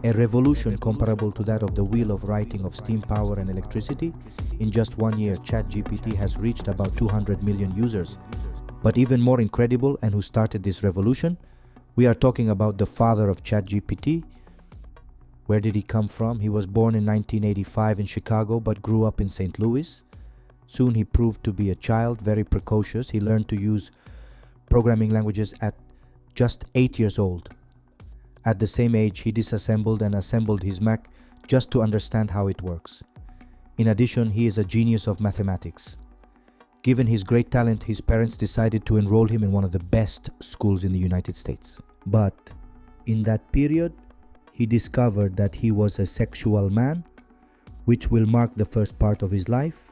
a revolution comparable to that of the wheel of writing of steam power and electricity. In just 1 year, ChatGPT has reached about 200 million users. But even more incredible, and who started this revolution, we are talking about the father of ChatGPT. Where did he come from? He was born in 1985 in Chicago, but grew up in St. Louis. Soon he proved to be a child, very precocious. He learned to use programming languages at just 8 years old. At the same age, he disassembled and assembled his Mac just to understand how it works. In addition, he is a genius of mathematics. Given his great talent, his parents decided to enroll him in one of the best schools in the United States. But in that period, he discovered that he was a sexual man, which will mark the first part of his life.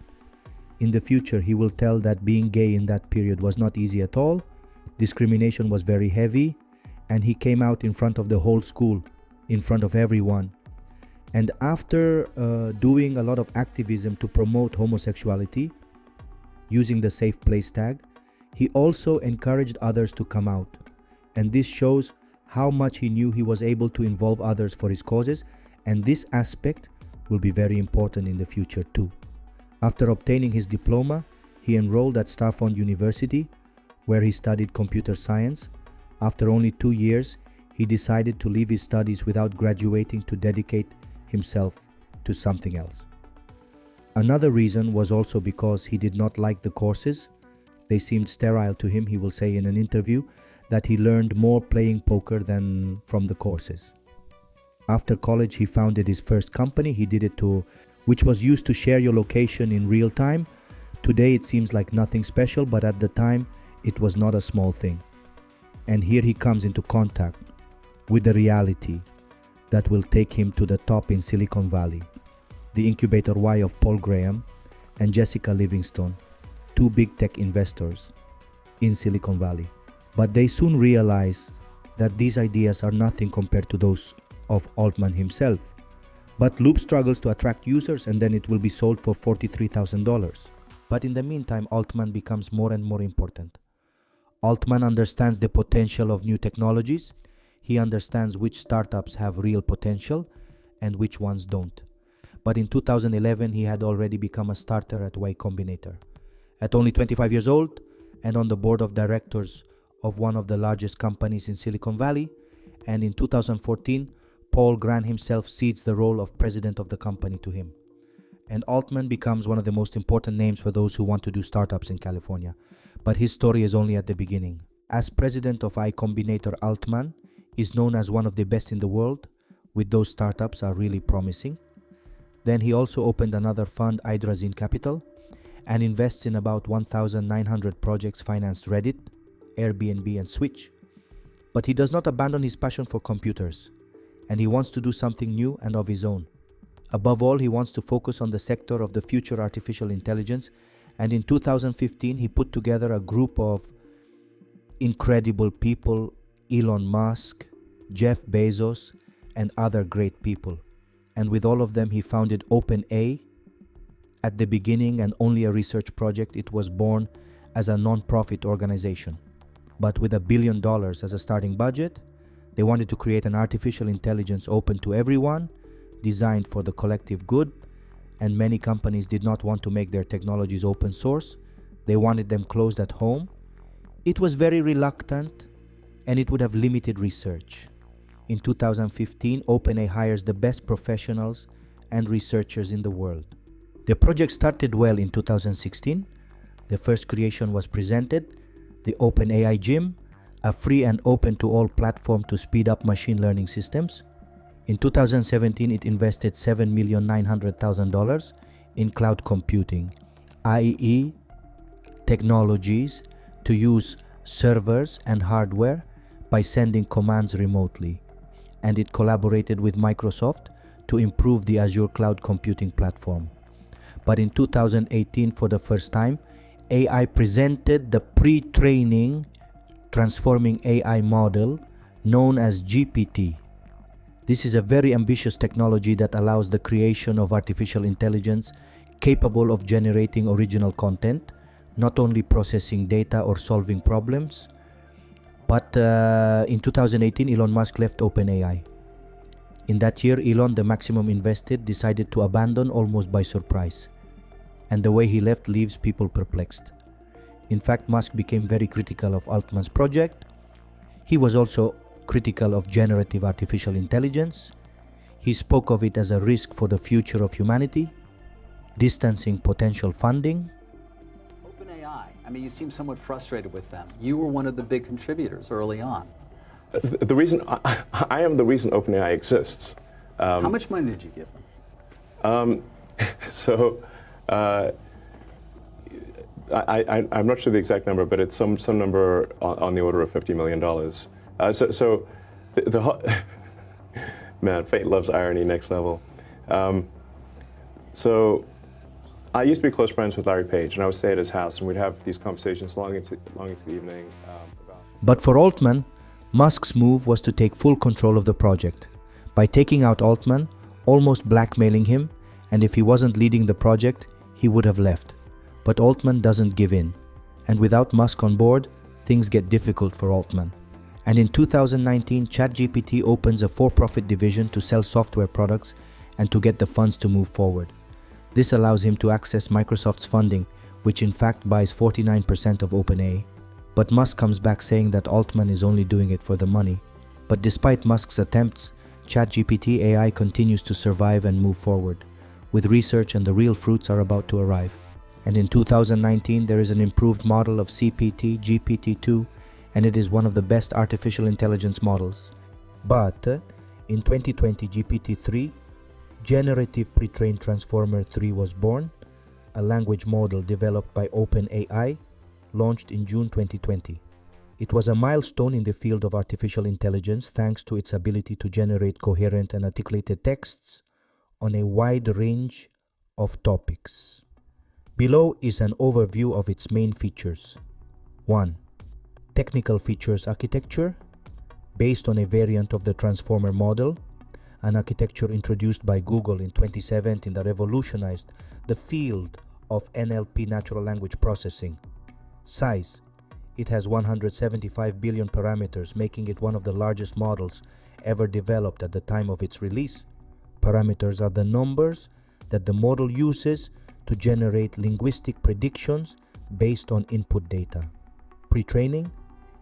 In the future, he will tell that being gay in that period was not easy at all. Discrimination was very heavy, and he came out in front of the whole school, in front of everyone. And after doing a lot of activism to promote homosexuality, using the safe place tag, he also encouraged others to come out. And this shows how much he knew he was able to involve others for his causes, and this aspect will be very important in the future too. After obtaining his diploma, he enrolled at Stafford University, where he studied computer science. After only 2 years, he decided to leave his studies without graduating to dedicate himself to something else. Another reason was also because he did not like the courses. They seemed sterile to him. He will say in an interview that he learned more playing poker than from the courses. After college, he founded his first company. He did it which was used to share your location in real time. Today it seems like nothing special, but at the time it was not a small thing. And here he comes into contact with the reality that will take him to the top in Silicon Valley. The incubator Y of Paul Graham and Jessica Livingston, two big tech investors in Silicon Valley. But they soon realize that these ideas are nothing compared to those of Altman himself. But Loop struggles to attract users, and then it will be sold for $43,000. But in the meantime, Altman becomes more and more important. Altman understands the potential of new technologies. He understands which startups have real potential and which ones don't. But in 2011, he had already become a starter at Y Combinator. At only 25 years old and on the board of directors of one of the largest companies in Silicon Valley, and in 2014, Paul Graham himself cedes the role of president of the company to him. And Altman becomes one of the most important names for those who want to do startups in California. But his story is only at the beginning. As president of Y Combinator, ALTMAN is known as one of the best in the world, with those startups are really promising. Then he also opened another fund, Hydrazine Capital, and invests in about 1,900 projects financed Reddit, Airbnb, and Switch. But he does not abandon his passion for computers, and he wants to do something new and of his own. Above all, he wants to focus on the sector of the future artificial intelligence, and in 2015 he put together a group of incredible people, Elon Musk, Jeff Bezos, and other great people. And with all of them he founded OpenAI. At the beginning and only a research project, it was born as a non-profit organization. But with $1 billion as a starting budget, they wanted to create an artificial intelligence open to everyone, designed for the collective good, and many companies did not want to make their technologies open source. They wanted them closed at home. It was very reluctant, and it would have limited research. In 2015, OpenAI hires the best professionals and researchers in the world. The project started well in 2016. The first creation was presented, the OpenAI Gym, a free and open to all platform to speed up machine learning systems. In 2017, it invested $7,900,000 in cloud computing, i.e. technologies to use servers and hardware by sending commands remotely. And it collaborated with Microsoft to improve the Azure cloud computing platform. But in 2018, for the first time, AI presented the pre-training transforming AI model known as GPT. This is a very ambitious technology that allows the creation of artificial intelligence capable of generating original content, not only processing data or solving problems. But in 2018, Elon Musk left OpenAI. In that year, Elon, the maximum invested, decided to abandon almost by surprise. And the way he left leaves people perplexed. In fact, Musk became very critical of Altman's project. He was also critical of generative artificial intelligence. He spoke of it as a risk for the future of humanity, distancing potential funding. OpenAI, I mean, you seem somewhat frustrated with them. You were one of the big contributors early on. The reason I am the reason OpenAI exists. How much money did you give them? I'm not sure the exact number, but it's some number on the order of $50 million. Man, fate loves irony, next level. So I used to be close friends with Larry Page, and I would stay at his house, and we'd have these conversations long into the evening. But for Altman, Musk's move was to take full control of the project by taking out Altman, almost blackmailing him, and if he wasn't leading the project, he would have left. But Altman doesn't give in, and without Musk on board, things get difficult for Altman. And in 2019, ChatGPT opens a for-profit division to sell software products and to get the funds to move forward. This allows him to access Microsoft's funding, which in fact buys 49% of OpenAI. But Musk comes back saying that Altman is only doing it for the money. But despite Musk's attempts, ChatGPT AI continues to survive and move forward, with research and the real fruits are about to arrive. And in 2019, there is an improved model of CPT, GPT-2, and it is one of the best artificial intelligence models. But in 2020, GPT-3, Generative Pre-trained Transformer 3 was born, a language model developed by OpenAI, launched in June 2020. It was a milestone in the field of artificial intelligence thanks to its ability to generate coherent and articulated texts on a wide range of topics. Below is an overview of its main features. 1. Technical features architecture, based on a variant of the Transformer model, an architecture introduced by Google in 2017 that revolutionized the field of NLP, natural language processing. Size. It has 175 billion parameters, making it one of the largest models ever developed at the time of its release. Parameters are the numbers that the model uses to generate linguistic predictions based on input data. Pre-training.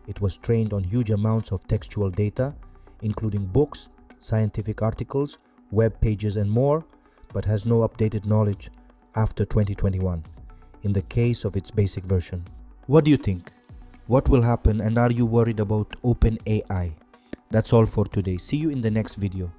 It was trained on huge amounts of textual data, including books, scientific articles, web pages, and more, but has no updated knowledge after 2021, in the case of its basic version. What do you think? What will happen, and are you worried about OpenAI? That's all for today. See you in the next video.